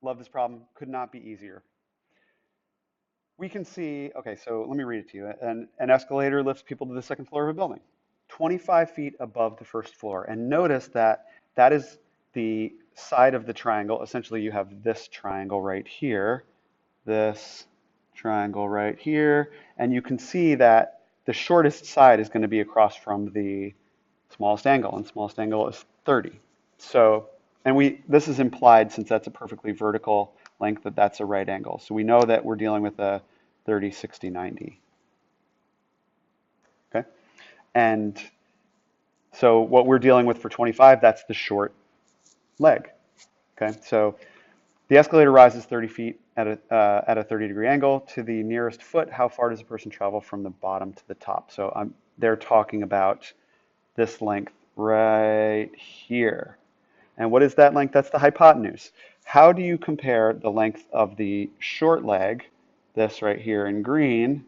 Love this problem. Could not be easier. We can see, okay, so let me read it to you. An escalator lifts people to the second floor of a building, 25 feet above the first floor. And notice that that is the side of the triangle. Essentially, you have this triangle right here, this triangle right here, and you can see that the shortest side is going to be across from the smallest angle, and smallest angle is 30. So, and this is implied since that's a perfectly vertical length that that's a right angle. So we know that we're dealing with a 30, 60, 90. Okay? And so what we're dealing with for 25, that's the short leg. Okay? So the escalator rises 30 feet at a 30-degree angle to the nearest foot. How far does a person travel from the bottom to the top? So they're talking about this length right here. And what is that length? That's the hypotenuse. How do you compare the length of the short leg, this right here in green,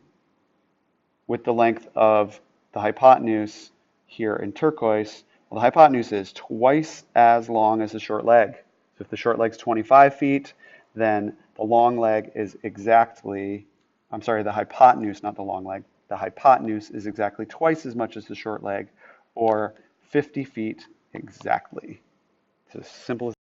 with the length of the hypotenuse here in turquoise? Well, the hypotenuse is twice as long as the short leg. So if the short leg's 25 feet, then the long leg is exactly, I'm sorry, the hypotenuse, not the long leg. The hypotenuse is exactly twice as much as the short leg, or 50 feet exactly. It's as simple as